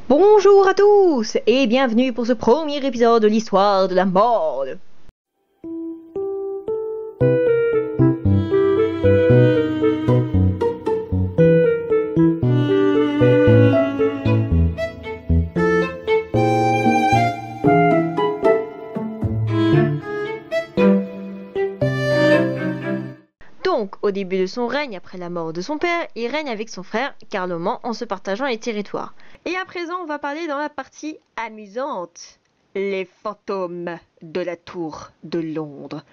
Bonjour à tous et bienvenue pour ce premier épisode de l'histoire de la mode. Donc, au début de son règne, après la mort de son père, il règne avec son frère Carloman en se partageant les territoires. Et à présent, on va parler dans la partie amusante. Les fantômes de la tour de Londres.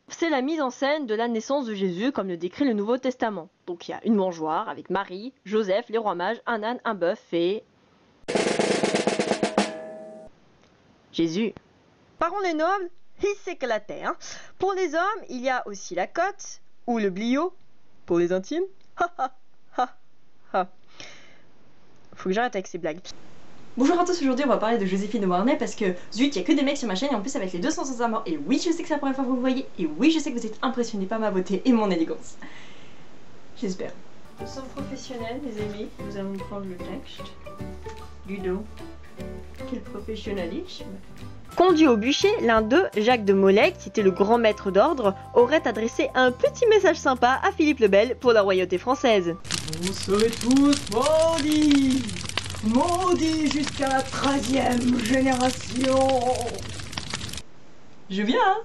C'est la mise en scène de la naissance de Jésus comme le décrit le Nouveau Testament. Donc il y a une mangeoire avec Marie, Joseph, les rois mages, un âne, un bœuf et... Jésus. Par contre les nobles, ils s'éclataient. Pour les hommes, il y a aussi la cotte ou le bliot. Pour les intimes, faut que j'arrête avec ces blagues. Bonjour à tous, aujourd'hui on va parler de Joséphine de Beauharnais parce que zut, il y a que des mecs sur ma chaîne et en plus avec les 200 sans amour. Et oui, je sais que c'est la première fois que vous me voyez et oui, je sais que vous êtes impressionnés par ma beauté et mon élégance. J'espère. Nous sommes professionnels, les amis. Nous allons prendre le texte. Ludo. Quel professionnalisme. Conduit au bûcher, l'un d'eux, Jacques de Molay, qui était le grand maître d'ordre, aurait adressé un petit message sympa à Philippe le Bel pour la royauté française. Vous serez tous maudits, maudits jusqu'à la 13e génération. Je viens, hein?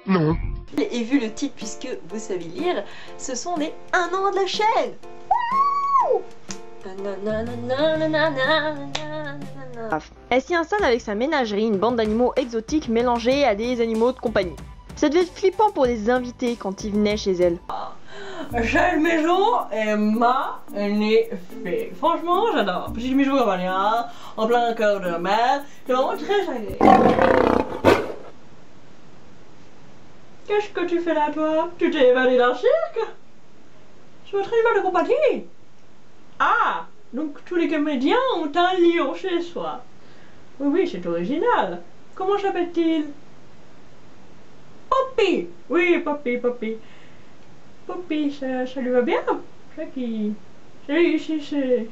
Non. Et vu le titre, puisque vous savez lire, ce sont les 1 an de la chaîne. Wouhou! Elle s'y installe avec sa ménagerie, une bande d'animaux exotiques mélangés à des animaux de compagnie. Ça devait être flippant pour les invités quand ils venaient chez elle. Cette maison est magnifique. Franchement, j'adore. Petite maison campagnarde, en plein cœur de la mer. C'est vraiment très chouette. Qu'est-ce que tu fais là, toi? Tu t'es évadé d'un cirque? C'est votre animal de compagnie. Ah, donc tous les comédiens ont un lion chez soi. Oui, oui, c'est original. Comment s'appelle-t-il? Poppy. Oui, Poppy, Poppy. Poppy, ça lui va bien. C'est qui... C'est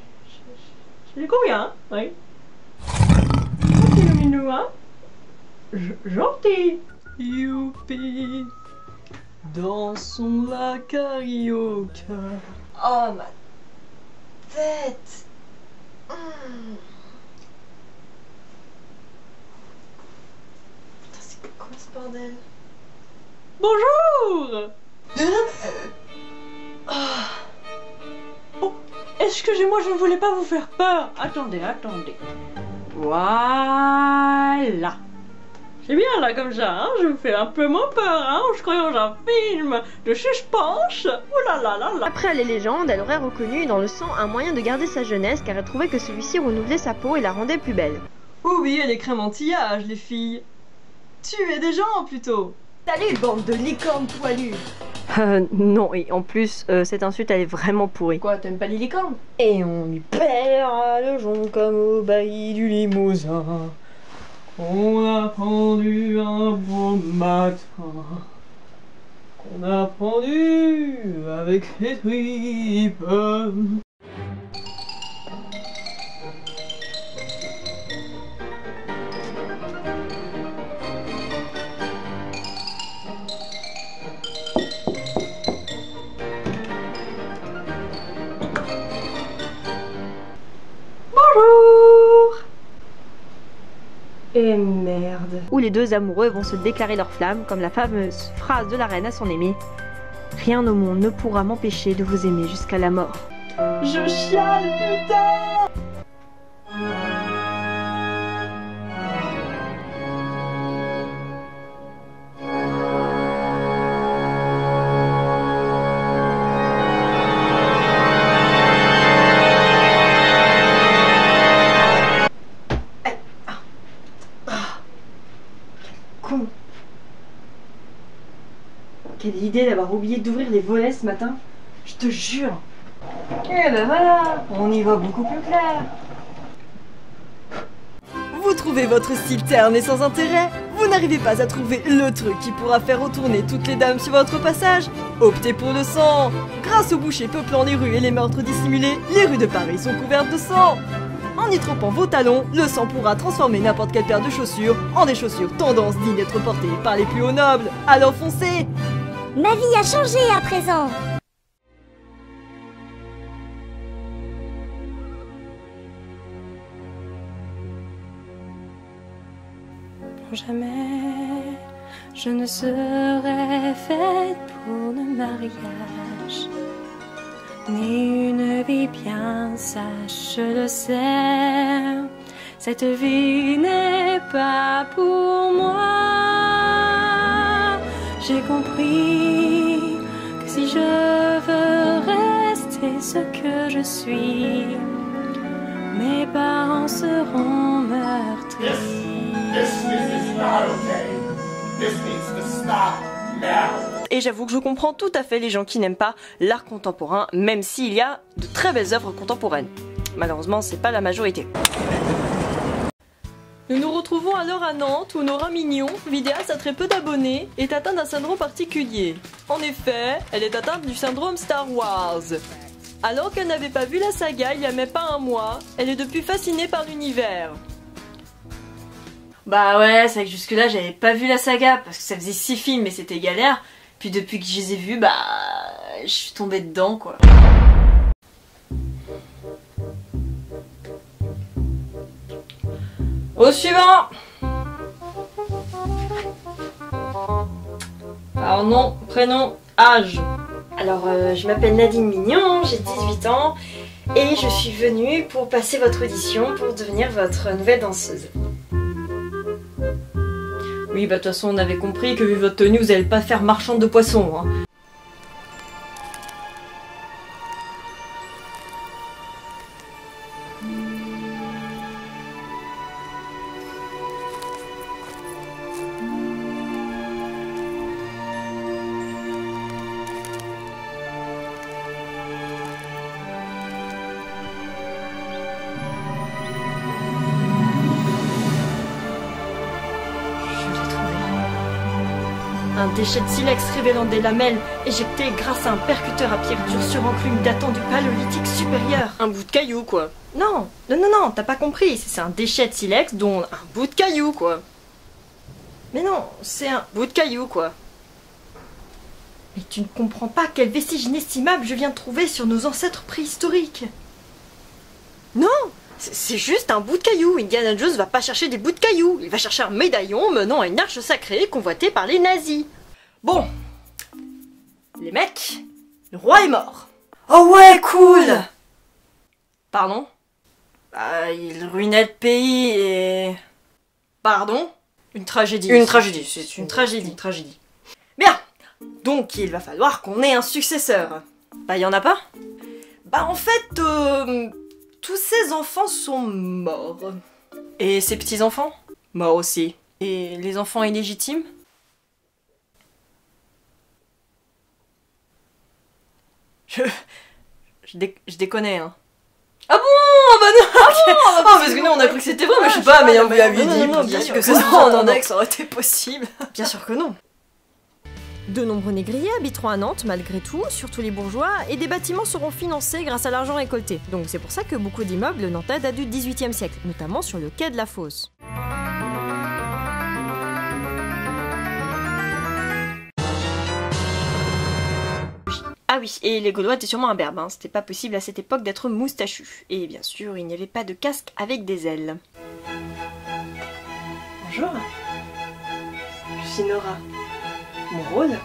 combien, oui. Gentil le minou, hein. Gentil. Youpi. Dansons la carioca. Oh, ma tête. Putain, c'est quoi ce bordel? Bonjour. Oh, excusez-moi, je ne voulais pas vous faire peur. Attendez, attendez. Voilà. C'est bien là comme ça, hein? Je vous fais un peu moins peur, hein? Je croyais dans un film de suspense. Oh là là là là. Après les légendes, elle aurait reconnu dans le sang un moyen de garder sa jeunesse car elle trouvait que celui-ci renouvelait sa peau et la rendait plus belle. Oubliez les crémentillages, les filles. Tuez des gens plutôt. Salut, bande de licornes poilues. Non, et en plus, cette insulte elle est vraiment pourrie. Quoi, t'aimes pas les licornes? Et on lui paiera le jonc comme au bailli du Limousin. On a pendu un beau matin, qu'on a pendu avec les tripes. Bonjour. Et merde. Où les deux amoureux vont se déclarer leur flamme, comme la fameuse phrase de la reine à son aimé. Rien au monde ne pourra m'empêcher de vous aimer jusqu'à la mort. Je chiale, putain! Quelle idée d'avoir oublié d'ouvrir les volets ce matin. Je te jure. Et ben voilà, on y voit beaucoup plus clair. Vous trouvez votre style terne et sans intérêt? Vous Vous n'arrivez pas à trouver le truc qui pourra faire retourner toutes les dames sur votre passage? Optez pour le sang. Grâce aux bouchers peuplant les rues et les meurtres dissimulés, les rues de Paris sont couvertes de sang. En y trempant vos talons, le sang pourra transformer n'importe quelle paire de chaussures en des chaussures tendance dignes d'être portées par les plus hauts nobles. Alors foncez! Ma vie a changé à présent. Jamais je ne serais faite pour le mariage, ni une vie bien sage, je le sais. Cette vie n'est pas pour moi. J'ai compris que si je veux rester ce que je suis, mes parents seront meurtris. This is not okay. This needs to stop now. Et j'avoue que je comprends tout à fait les gens qui n'aiment pas l'art contemporain, même s'il y a de très belles œuvres contemporaines. Malheureusement, c'est pas la majorité. Nous nous retrouvons alors à Nantes où Nora Mignon, vidéaste à très peu d'abonnés, est atteinte d'un syndrome particulier. En effet, elle est atteinte du syndrome Star Wars. Alors qu'elle n'avait pas vu la saga il y a même pas un mois, elle est depuis fascinée par l'univers. Bah ouais, c'est vrai que jusque-là j'avais pas vu la saga parce que ça faisait 6 films et c'était galère. Puis depuis que je les ai vus, bah je suis tombée dedans quoi. Au suivant. Alors nom, prénom, âge. Alors je m'appelle Nadine Mignon, j'ai 18 ans et je suis venue pour passer votre audition pour devenir votre nouvelle danseuse. Oui, bah de toute façon, on avait compris que vu votre tenue, vous allez pas faire marchande de poissons, hein. Un déchet de silex révélant des lamelles éjectées grâce à un percuteur à pierre dure sur enclume datant du paléolithique supérieur. Un bout de caillou, quoi. Non, t'as pas compris. C'est un déchet de silex dont un bout de caillou, quoi. Mais non, c'est un bout de caillou, quoi. Mais tu ne comprends pas quel vestige inestimable je viens de trouver sur nos ancêtres préhistoriques. Non, c'est juste un bout de caillou. Indiana Jones va pas chercher des bouts de cailloux. Il va chercher un médaillon menant à une arche sacrée convoitée par les nazis. Bon. Les mecs, le roi est mort. Oh ouais, cool. Pardon? Bah, il ruinait le pays et... Pardon? Une tragédie. Une tragédie, c'est une tragédie. Bien. Donc, il va falloir qu'on ait un successeur. Bah, y en a pas? Bah, en fait, tous ces enfants sont morts. Et ses petits-enfants? Morts aussi. Et les enfants illégitimes? Je déconnais, hein. Ah bon? Ah bah non! Ah parce que nous on a cru que c'était vrai, mais je sais pas, mais on lui avait dit, bien sûr que ce soit en index, ça aurait été possible. Bien sûr que non. De nombreux négriers habiteront à Nantes malgré tout, surtout les bourgeois, et des bâtiments seront financés grâce à l'argent récolté. Donc c'est pour ça que beaucoup d'immeubles nantais datent du XVIIIe siècle, notamment sur le quai de la Fosse. Ah oui, et les Gaulois étaient sûrement imberbes, hein. C'était pas possible à cette époque d'être moustachu. Et bien sûr, il n'y avait pas de casque avec des ailes. Bonjour, je suis Nora. Mon rôle?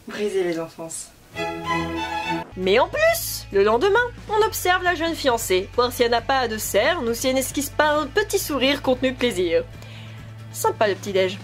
Briser les enfances. Mais en plus, le lendemain, on observe la jeune fiancée, voir si elle n'a pas de cerne ou si elle n'esquisse pas un petit sourire contenu plaisir. Sympa le petit-déj.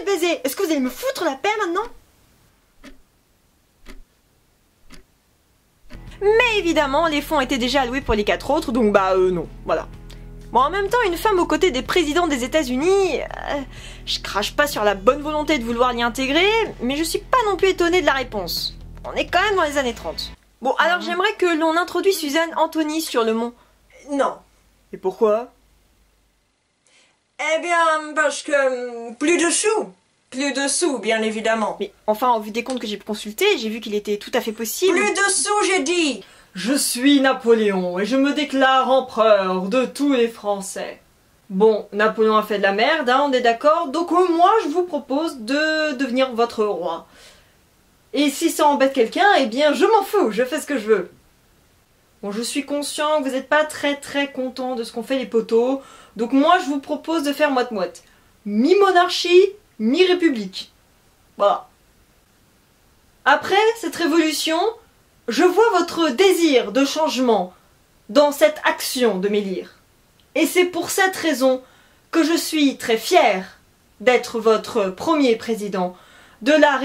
de baiser. Est-ce que vous allez me foutre la paix maintenant? Mais évidemment, les fonds étaient déjà alloués pour les 4 autres, donc non, voilà. Bon, en même temps, une femme aux côtés des présidents des États-Unis, je crache pas sur la bonne volonté de vouloir l'y intégrer, mais je suis pas non plus étonnée de la réponse. On est quand même dans les années 30. Bon, alors j'aimerais que l'on introduise Suzanne Anthony sur le mont. Non. Et pourquoi? Eh bien, parce que plus de sous. Plus de sous, bien évidemment. Mais enfin, au vu des comptes que j'ai consultés, j'ai vu qu'il était tout à fait possible. Plus de sous, j'ai dit! Je suis Napoléon et je me déclare empereur de tous les Français. Bon, Napoléon a fait de la merde, hein, on est d'accord, donc moi je vous propose de devenir votre roi. Et si ça embête quelqu'un, eh bien je m'en fous, je fais ce que je veux. Bon, je suis conscient que vous n'êtes pas très content de ce qu'ont fait les poteaux, donc moi je vous propose de faire moite-moite. Mi-monarchie, mi-république. Voilà. Après cette révolution, je vois votre désir de changement dans cette action de m'élire. Et c'est pour cette raison que je suis très fière d'être votre premier président de la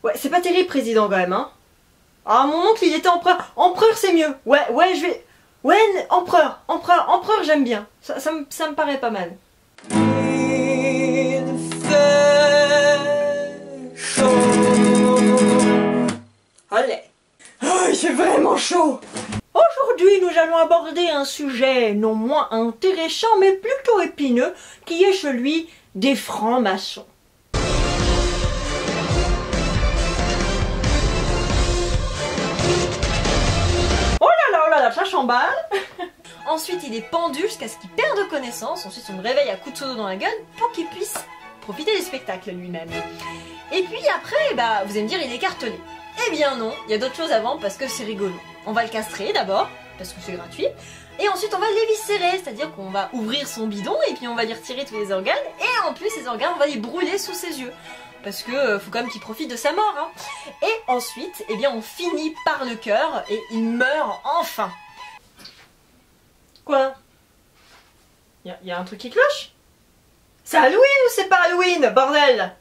Ouais, c'est pas terrible président quand même, hein. Ah, mon oncle il était empereur. Empereur c'est mieux. Ouais, je vais... Ouais, empereur, j'aime bien. Ça me paraît pas mal. Il fait chaud. Allez. Oh, il fait vraiment chaud. Aujourd'hui, nous allons aborder un sujet non moins intéressant, mais plutôt épineux, qui est celui des francs-maçons. Oh là, ça chamballe. Ensuite, il est pendu jusqu'à ce qu'il perde connaissance. Ensuite, on le réveille à coups de seau dans la gueule pour qu'il puisse profiter des spectacles lui-même. Et puis après, vous allez me dire, il est cartonné. Eh bien non, il y a d'autres choses avant parce que c'est rigolo. On va le castrer d'abord, parce que c'est gratuit. Et ensuite, on va l'éviscérer, c'est-à-dire qu'on va ouvrir son bidon et puis on va lui retirer tous les organes. Et en plus, ces organes, on va les brûler sous ses yeux. Parce que faut quand même qu'il profite de sa mort. Hein. Et ensuite, eh bien, on finit par le cœur et il meurt enfin. Quoi? Y a un truc qui cloche? C'est Halloween ou c'est pas Halloween, bordel?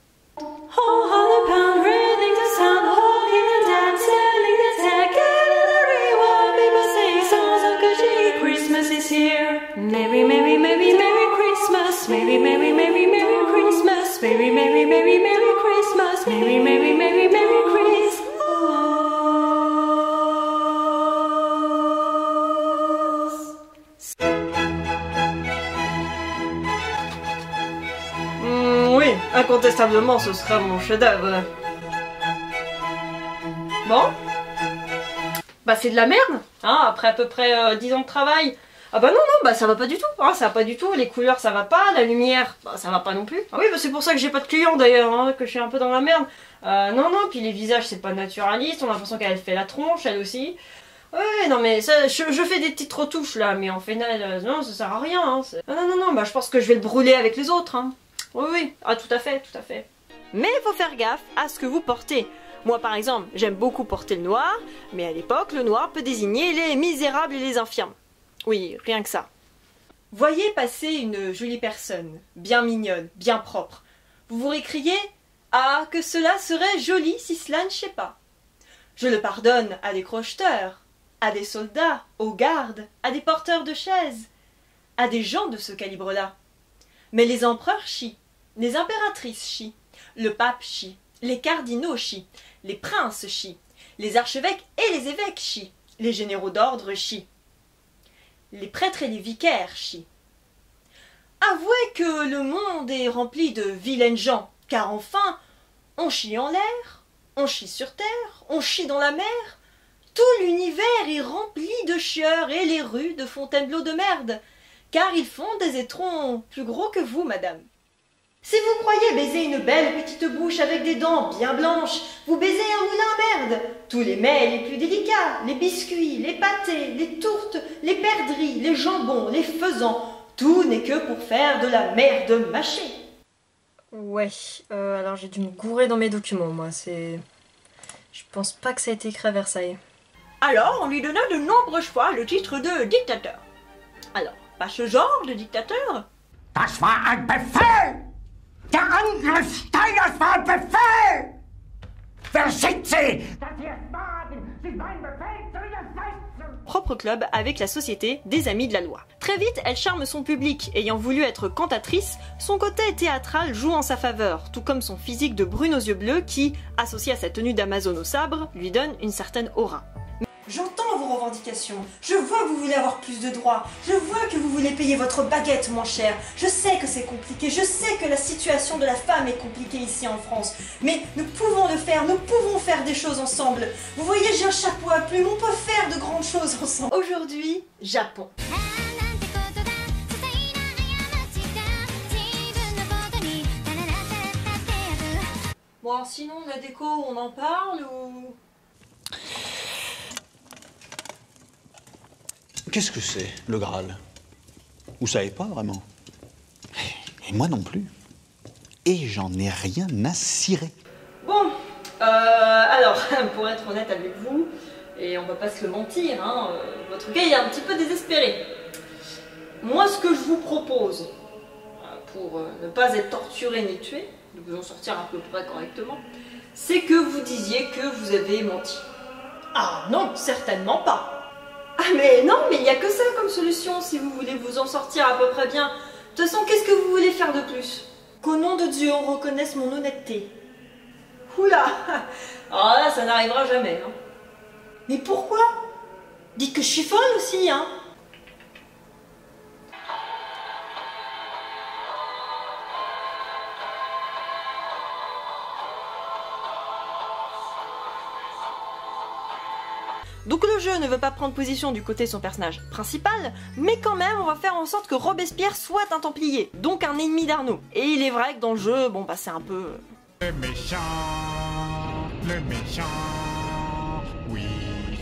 Christmas is here. Merry, merry, merry, merry Christmas. Merry, merry, merry, merry Christmas. Merry, merry, merry, merry Christmas. Merry, merry, merry, merry Christmas. Oui, incontestablement, ce sera mon chef-d'œuvre. Bon? C'est de la merde, hein, après à peu près 10 ans de travail. Ah non, ça va pas du tout, hein, ça va pas du tout, les couleurs ça va pas, la lumière, ça va pas non plus. Ah oui, c'est pour ça que j'ai pas de clients d'ailleurs, hein, que je suis un peu dans la merde. Non, puis les visages c'est pas naturaliste, on a l'impression qu'elle fait la tronche, elle aussi. Ouais, non mais ça, je fais des petites retouches là, mais en final, non, ça sert à rien. Hein, non, je pense que je vais le brûler avec les autres. Hein. Oui, tout à fait. Mais il faut faire gaffe à ce que vous portez. Moi par exemple, j'aime beaucoup porter le noir, mais à l'époque, le noir peut désigner les misérables et les infirmes. Oui, rien que ça. Voyez passer une jolie personne, bien mignonne, bien propre. Vous vous récriez « Ah, que cela serait joli si cela ne chait pas !» Je le pardonne à des crocheteurs, à des soldats, aux gardes, à des porteurs de chaises, à des gens de ce calibre-là. Mais les empereurs chient, les impératrices chient, le pape chie, les cardinaux chient, les princes chient, les archevêques et les évêques chient, les généraux d'ordre chient, les prêtres et les vicaires chient. Avouez que le monde est rempli de vilaines gens, car enfin, on chie en l'air, on chie sur terre, on chie dans la mer. Tout l'univers est rempli de chieurs et les rues de Fontainebleau de merde, car ils font des étrons plus gros que vous, madame. Si vous croyez baiser une belle petite bouche avec des dents bien blanches, vous baisez un moulin à merde. Tous les mets les plus délicats, les biscuits, les pâtés, les tourtes, les perdrix, les jambons, les faisans, tout n'est que pour faire de la merde mâchée. Ouais, alors j'ai dû me gourer dans mes documents, moi, c'est... Je pense pas que ça a été écrit à Versailles. Alors, on lui donna de nombreuses fois le titre de dictateur. Alors, pas ce genre de dictateur, Das war ein Befehl! Der Angriff Steiners war ein Befehl! Wer sind Sie, dass Sie es wagen, sich meinen Befehl zu widersetzen? Propre club avec la société des Amis de la Loi. Très vite, elle charme son public. Ayant voulu être cantatrice, son côté théâtral joue en sa faveur, tout comme son physique de brune aux yeux bleus qui, associé à sa tenue d'Amazone au sabre, lui donne une certaine aura. J'entends vos revendications, je vois que vous voulez avoir plus de droits, je vois que vous voulez payer votre baguette moins cher, je sais que c'est compliqué, je sais que la situation de la femme est compliquée ici en France, mais nous pouvons le faire, nous pouvons faire des choses ensemble. Vous voyez, j'ai un chapeau à plumes, on peut faire de grandes choses ensemble. Aujourd'hui, Japon. Bon, alors sinon, la déco, on en parle ou... Qu'est-ce que c'est, le Graal? Vous savez pas vraiment? Et moi non plus. Et j'en ai rien à cirer. Bon, alors, pour être honnête avec vous, et on va pas se le mentir, hein, votre gars est un petit peu désespéré. Moi, ce que je vous propose, pour ne pas être torturé ni tué, de vous en sortir à peu près correctement, c'est que vous disiez que vous avez menti. Ah non, certainement pas. Ah mais non, mais il n'y a que ça comme solution si vous voulez vous en sortir à peu près bien. De toute façon, qu'est-ce que vous voulez faire de plus? Qu'au nom de Dieu, on reconnaisse mon honnêteté. Oula. Alors là, ça n'arrivera jamais. Hein. Mais pourquoi? Dites que je suis folle aussi, hein. Donc le jeu ne veut pas prendre position du côté de son personnage principal, mais quand même on va faire en sorte que Robespierre soit un Templier, donc un ennemi d'Arnaud. Et il est vrai que dans le jeu, bon bah c'est un peu... Le méchant, oui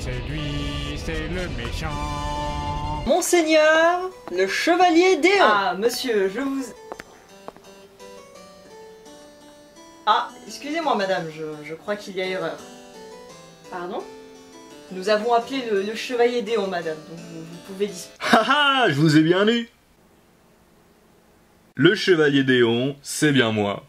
c'est lui, c'est le méchant. Monseigneur, le chevalier Déon. Ah monsieur, je vous... Ah, excusez-moi madame, je crois qu'il y a erreur. Pardon? Nous avons appelé le chevalier Déon, madame, donc vous pouvez disposer. Ah ah, je vous ai bien lu. Le chevalier Déon, c'est bien moi.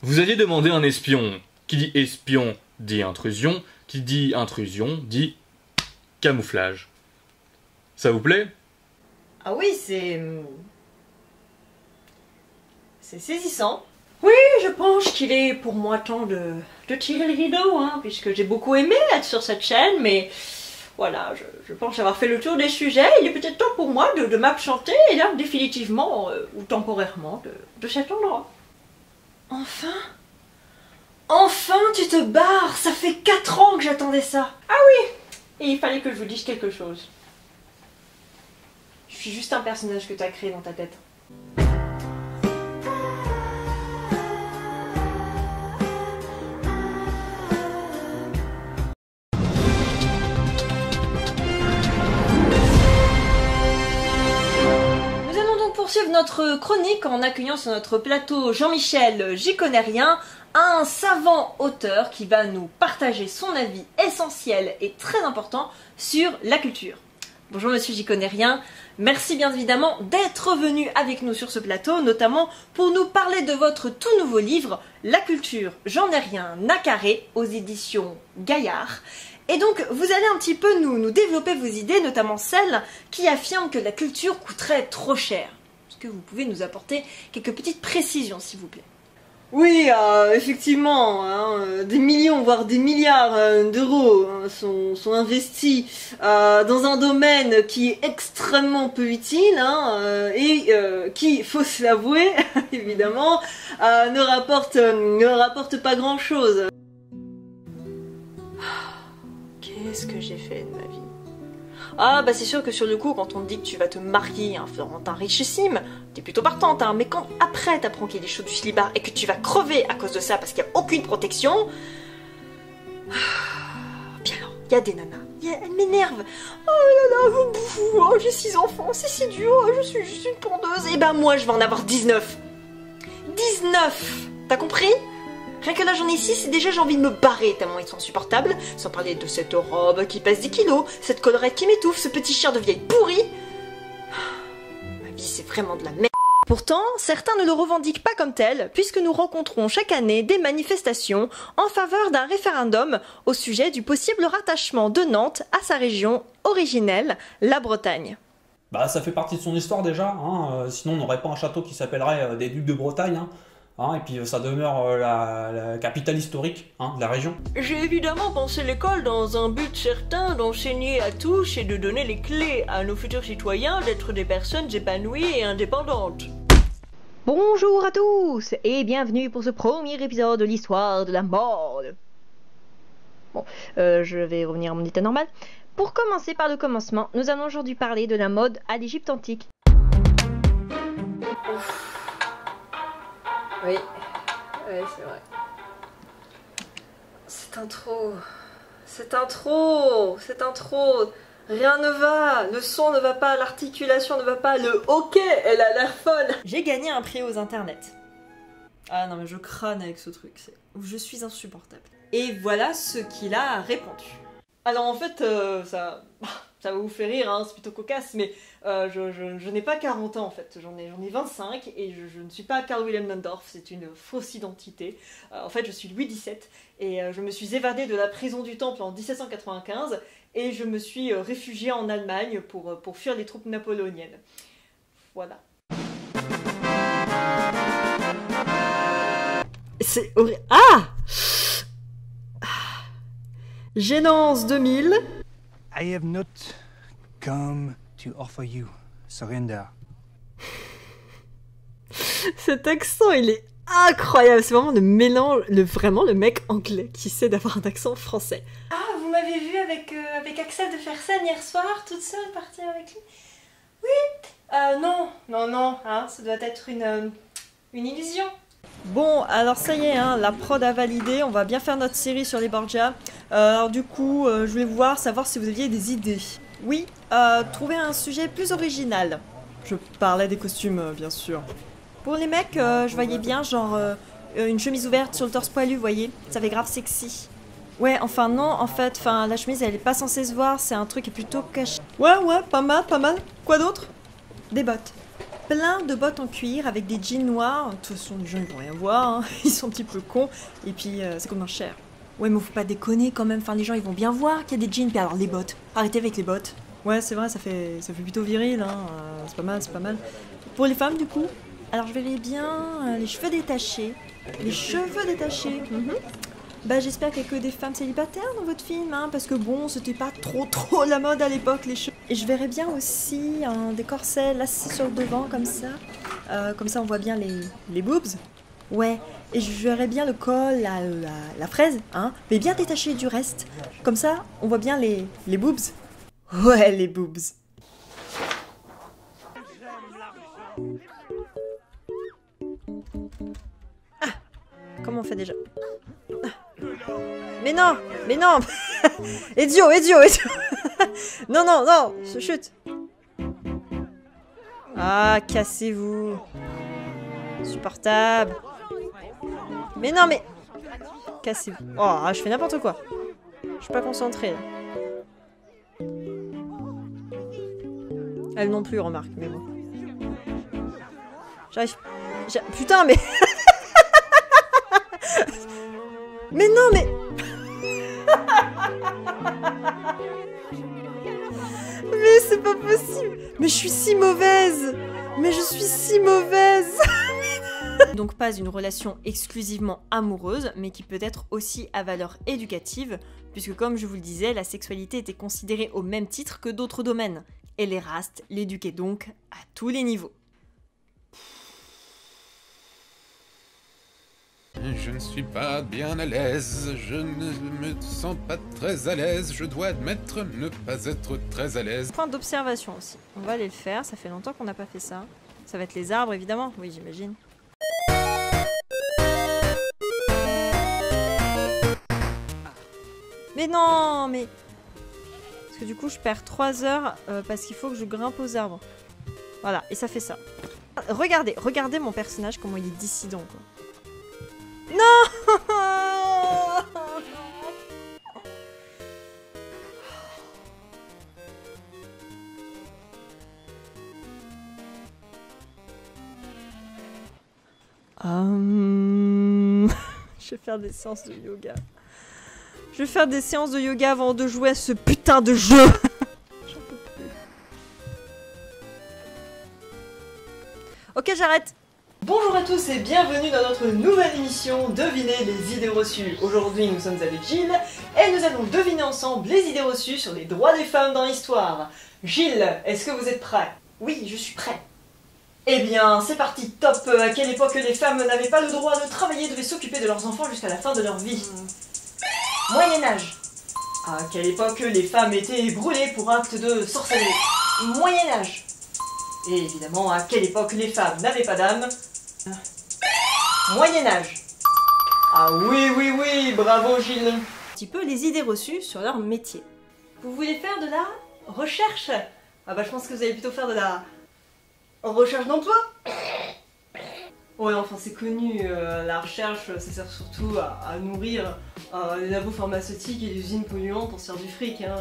Vous aviez demandé un espion. Qui dit espion dit intrusion. Qui dit intrusion dit camouflage. Ça vous plaît? Ah oui, c'est saisissant. Oui, je pense qu'il est pour moi temps de tirer le rideau, hein, puisque j'ai beaucoup aimé être sur cette chaîne, mais voilà, je pense avoir fait le tour des sujets. Il est peut-être temps pour moi de m'absenter, et là, définitivement, ou temporairement, de cet endroit. Enfin? Enfin, tu te barres! Ça fait 4 ans que j'attendais ça! Ah oui! Et il fallait que je vous dise quelque chose. Je suis juste un personnage que tu as créé dans ta tête. Poursuivre notre chronique en accueillant sur notre plateau Jean-Michel J'y connais rien, un savant auteur qui va nous partager son avis essentiel et très important sur la culture. Bonjour monsieur J'y connais rien, merci bien évidemment d'être venu avec nous sur ce plateau, notamment pour nous parler de votre tout nouveau livre La culture, j'en ai rien, Nacaré, aux éditions Gaillard. Et donc, vous allez un petit peu nous développer vos idées, notamment celles qui affirment que la culture coûterait trop cher. Est-ce que vous pouvez nous apporter quelques petites précisions, s'il vous plaît? Oui, effectivement, hein, des millions, voire des milliards d'euros hein, sont investis dans un domaine qui est extrêmement peu utile hein, et qui, faut se l'avouer, évidemment, ne rapporte pas grand-chose. Qu'est-ce que j'ai fait de ma vie? Ah bah c'est sûr que sur le coup, quand on te dit que tu vas te marier à un Florentin richissime, t'es plutôt partante, hein, mais quand après t'apprends qu'il y a des choses du slibard et que tu vas crever à cause de ça parce qu'il n'y a aucune protection... Puis alors, il y a des nanas, elles m'énervent. Oh là là, oh, j'ai 6 enfants, c'est si dur, je suis juste une pondeuse. Et ben moi je vais en avoir 19. 19! T'as compris? Rien que là j'en ai 6 et déjà j'ai envie de me barrer tellement ils sont insupportables, sans parler de cette robe qui pèse 10 kilos, cette collerette qui m'étouffe, ce petit chien de vieille pourrie. Ma vie c'est vraiment de la merde. Pourtant, certains ne le revendiquent pas comme tel, puisque nous rencontrons chaque année des manifestations en faveur d'un référendum au sujet du possible rattachement de Nantes à sa région originelle, la Bretagne. Bah ça fait partie de son histoire déjà, hein. Sinon on n'aurait pas un château qui s'appellerait des Ducs de Bretagne, hein. Et puis ça demeure la capitale historique, hein, de la région. J'ai évidemment pensé l'école dans un but certain d'enseigner à tous et de donner les clés à nos futurs citoyens d'être des personnes épanouies et indépendantes. Bonjour à tous et bienvenue pour ce premier épisode de l'histoire de la mode. Bon, je vais revenir à mon état normal. Pour commencer par le commencement, nous allons aujourd'hui parler de la mode à l'Égypte antique. Oui, c'est vrai. C'est un trop. Rien ne va, le son ne va pas, l'articulation ne va pas, le hockey, elle a l'air folle. J'ai gagné un prix aux internets. Ah non mais je crâne avec ce truc, je suis insupportable. Et voilà ce qu'il a répondu. Alors en fait, ça va vous faire rire, hein, c'est plutôt cocasse, mais je n'ai pas 40 ans en fait, j'en ai 25 et je ne suis pas Karl Wilhelm Nandorf, c'est une fausse identité. En fait je suis Louis XVII et je me suis évadée de la prison du Temple en 1795 et je me suis réfugiée en Allemagne pour fuir les troupes napoléoniennes. Voilà. C'est horrible. Ah! Gênance 2000. I have not come to offer you surrender. Cet accent, il est incroyable. C'est vraiment le mélange, vraiment le mec anglais qui sait d'avoir un accent français. Ah, vous m'avez vu avec Axel de faire scène hier soir, toute seule, partir avec lui? Oui. Non, hein, ça doit être une illusion. Bon, alors ça y est, hein, la prod a validé, on va bien faire notre série sur les Borgia. Alors du coup, je voulais savoir si vous aviez des idées. Oui, trouver un sujet plus original. Je parlais des costumes, bien sûr. Pour les mecs, je voyais bien genre une chemise ouverte sur le torse poilu, vous voyez. Ça fait grave sexy. Ouais, enfin non, en fait, la chemise elle est pas censée se voir, c'est un truc qui est plutôt caché. Ouais, pas mal. Quoi d'autre? Des bottes. Plein de bottes en cuir avec des jeans noirs. De toute façon, les gens ils vont rien voir, hein. Ils sont un petit peu cons. Et puis, c'est combien cher? Ouais, mais faut pas déconner quand même. Les gens ils vont bien voir qu'il y a des jeans. Puis alors, les bottes. Arrêtez avec les bottes. Ouais, c'est vrai, ça fait plutôt viril, hein. C'est pas mal. Pour les femmes, du coup, alors je verrais bien les cheveux détachés. Bah, j'espère qu'il y a que des femmes célibataires dans votre film, hein, parce que bon, c'était pas trop la mode à l'époque, les cheveux. Et je verrais bien aussi des corsets lacés sur le devant, comme ça. Comme ça, on voit bien les boobs. Ouais, et je verrais bien le col, la fraise, hein, mais bien détaché du reste. Comme ça, on voit bien les boobs. Ouais, les boobs. Ah, comment on fait déjà? Mais non Idiot Non chut. Ah, cassez-vous. Supportable. Mais non, mais... Cassez-vous. Oh, je fais n'importe quoi. Je suis pas concentrée, là. Elle non plus, remarque, mais bon. J'arrive... Putain, mais... Mais non, mais... Mais c'est pas possible. Mais je suis si mauvaise. Donc pas une relation exclusivement amoureuse, mais qui peut être aussi à valeur éducative, puisque comme je vous le disais, la sexualité était considérée au même titre que d'autres domaines. Et les rastes l'éduquaient donc à tous les niveaux. Je ne suis pas bien à l'aise, je ne me sens pas très à l'aise, je dois admettre ne pas être très à l'aise. Point d'observation aussi, on va aller le faire, ça fait longtemps qu'on n'a pas fait ça. Ça va être les arbres évidemment, oui j'imagine. Mais non, mais... Parce que du coup je perds 3 heures parce qu'il faut que je grimpe aux arbres. Voilà, et ça fait ça. Regardez mon personnage, comment il est dissident quoi. Non. Je vais faire des séances de yoga. Je vais faire des séances de yoga avant de jouer à ce putain de jeu. J'en peux plus. Ok, j'arrête. Bonjour à tous et bienvenue dans notre nouvelle émission Devinez les idées reçues. Aujourd'hui nous sommes avec Gilles et nous allons deviner ensemble les idées reçues sur les droits des femmes dans l'histoire. Gilles, est-ce que vous êtes prêt? Oui, je suis prêt. Eh bien, c'est parti, top. À quelle époque les femmes n'avaient pas le droit de travailler, devaient s'occuper de leurs enfants jusqu'à la fin de leur vie? Moyen-Âge. À quelle époque les femmes étaient brûlées pour actes de sorcellerie? Moyen-Âge. Et évidemment, à quelle époque les femmes n'avaient pas d'âme? Moyen-Âge. Ah oui, oui, oui, bravo Gilles. Un petit peu les idées reçues sur leur métier. Vous voulez faire de la recherche? Ah bah je pense que vous allez plutôt faire de la recherche d'emploi. Ouais, enfin c'est connu, la recherche ça sert surtout à nourrir les labos pharmaceutiques et les usines polluantes pour se faire du fric, hein,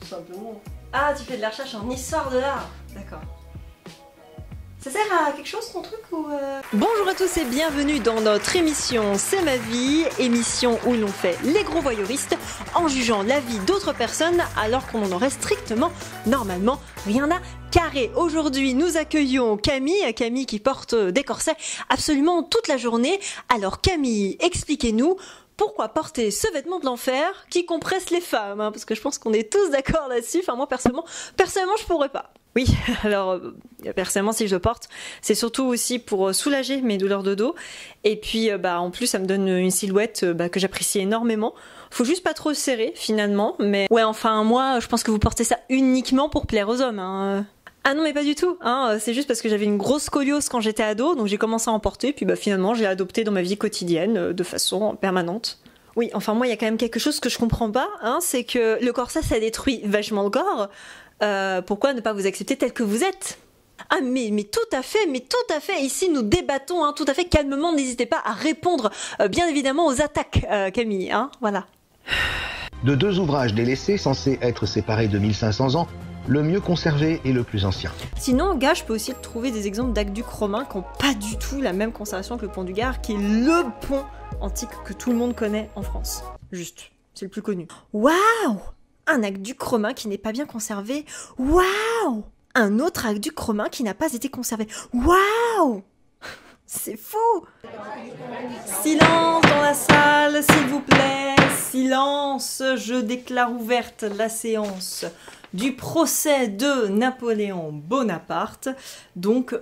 tout simplement. Ah, tu fais de la recherche en histoire de l'art, d'accord. Ça sert à quelque chose ton truc ou Bonjour à tous et bienvenue dans notre émission C'est ma vie, émission où l'on fait les gros voyeuristes en jugeant la vie d'autres personnes alors qu'on en aurait strictement, normalement, rien à carrer. Aujourd'hui, nous accueillons Camille qui porte des corsets absolument toute la journée. Alors Camille, expliquez-nous pourquoi porter ce vêtement de l'enfer qui compresse les femmes, hein, parce que je pense qu'on est tous d'accord là-dessus. Enfin moi personnellement je pourrais pas. Oui, alors personnellement si je le porte, c'est surtout aussi pour soulager mes douleurs de dos. Et puis en plus ça me donne une silhouette que j'apprécie énormément. Faut juste pas trop serrer finalement, mais ouais enfin moi je pense que vous portez ça uniquement pour plaire aux hommes. Hein. Ah non mais pas du tout, hein. C'est juste parce que j'avais une grosse scoliose quand j'étais ado, donc j'ai commencé à en porter, puis finalement j'ai adopté dans ma vie quotidienne de façon permanente. Oui, enfin moi il y a quand même quelque chose que je comprends pas, hein, c'est que le corset ça détruit vachement le corps. Pourquoi ne pas vous accepter tel que vous êtes? Ah mais tout à fait, ici nous débattons, hein, tout à fait calmement, n'hésitez pas à répondre bien évidemment aux attaques Camille, hein, voilà. De deux ouvrages délaissés censés être séparés de 1500 ans, le mieux conservé et le plus ancien. Sinon, gars, je peux aussi trouver des exemples d'aqueducs romains qui n'ont pas du tout la même conservation que le pont du Gard, qui est le pont antique que tout le monde connaît en France. Juste, c'est le plus connu. Waouh! Un aqueduc romain qui n'est pas bien conservé. Waouh! Un autre aqueduc romain qui n'a pas été conservé. Waouh! C'est fou! Silence dans la salle, s'il vous plaît. Silence, je déclare ouverte la séance du procès de Napoléon Bonaparte. Donc,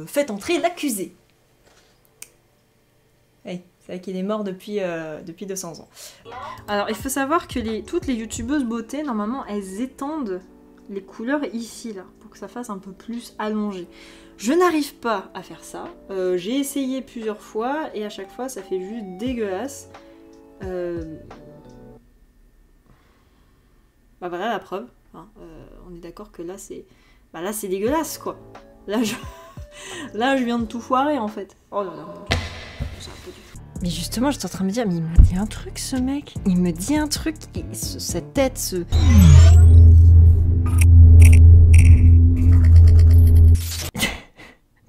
faites entrer l'accusé. Hey, c'est vrai qu'il est mort depuis 200 ans. Alors, il faut savoir que toutes les youtubeuses beauté, normalement, elles étendent les couleurs ici, là, pour que ça fasse un peu plus allongé. Je n'arrive pas à faire ça. J'ai essayé plusieurs fois, et à chaque fois, ça fait juste dégueulasse. Voilà la preuve. Hein. On est d'accord que là, c'est dégueulasse, quoi. Là, je viens de tout foirer, en fait. Oh là là, ça va pas du tout. Mais justement, j'étais en train de me dire, mais il me dit un truc, ce mec. Il me dit un truc, cette tête,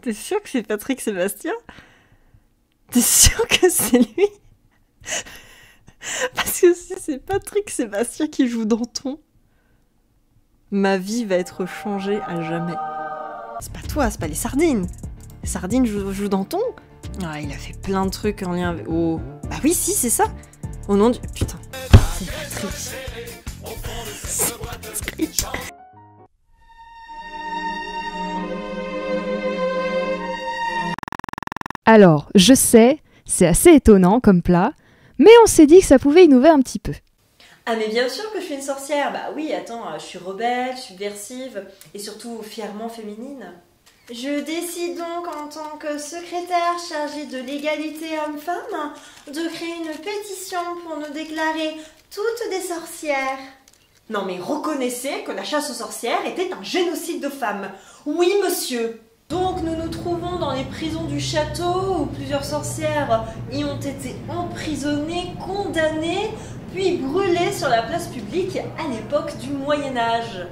T'es sûr que c'est Patrick Sébastien? T'es sûr que c'est lui? Parce que si c'est Patrick Sébastien qui joue Danton, ma vie va être changée à jamais. C'est pas toi, c'est pas les sardines. Les sardines jouent Danton? Ah, il a fait plein de trucs en lien avec... Oh... Bah oui, si, c'est ça. Au nom du... Putain, c'est Patrick. C'est Patrick. Alors, je sais, c'est assez étonnant comme plat, mais on s'est dit que ça pouvait innover un petit peu. Ah mais bien sûr que je suis une sorcière. Bah oui, attends, je suis rebelle, subversive et surtout fièrement féminine. Je décide donc en tant que secrétaire chargée de l'égalité homme-femme de créer une pétition pour nous déclarer toutes des sorcières. Non mais reconnaissez que la chasse aux sorcières était un génocide de femmes. Oui monsieur. Donc nous nous trouvons dans les prisons du château où plusieurs sorcières y ont été emprisonnées, condamnées, puis brûlées sur la place publique à l'époque du Moyen-Âge.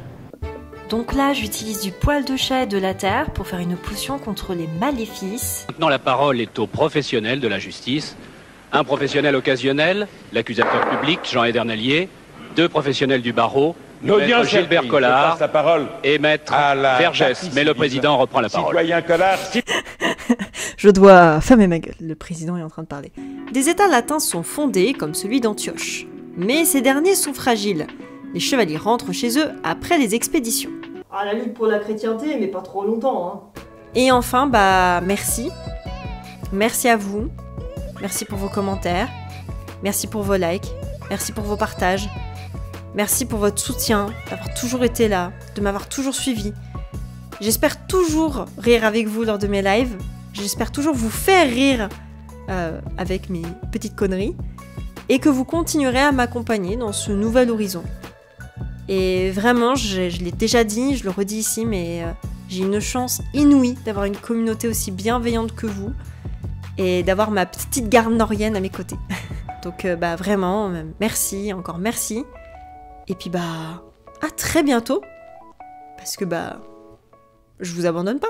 Donc là, j'utilise du poil de chat et de la terre pour faire une potion contre les maléfices. Maintenant, la parole est aux professionnels de la justice. Un professionnel occasionnel, l'accusateur public, Jean Edernalier. 2 professionnels du barreau, Maître Gilbert Collard et Maître Vergès. Mais le président reprend la parole. Citoyen Collard, Je dois fermer ma gueule, le président est en train de parler. Des États latins sont fondés, comme celui d'Antioche. Mais ces derniers sont fragiles. Les chevaliers rentrent chez eux après les expéditions. Ah, la lutte pour la chrétienté, mais pas trop longtemps, hein. Et enfin, bah, merci. Merci à vous. Merci pour vos commentaires. Merci pour vos likes. Merci pour vos partages. Merci pour votre soutien, d'avoir toujours été là, de m'avoir toujours suivi. J'espère toujours rire avec vous lors de mes lives. J'espère toujours vous faire rire avec mes petites conneries. Et que vous continuerez à m'accompagner dans ce nouvel horizon. Et vraiment, je l'ai déjà dit, je le redis ici, mais j'ai une chance inouïe d'avoir une communauté aussi bienveillante que vous. Et d'avoir ma petite garde norienne à mes côtés. Donc bah vraiment, merci, encore merci. Et puis bah, à très bientôt. Parce que bah, je vous abandonne pas.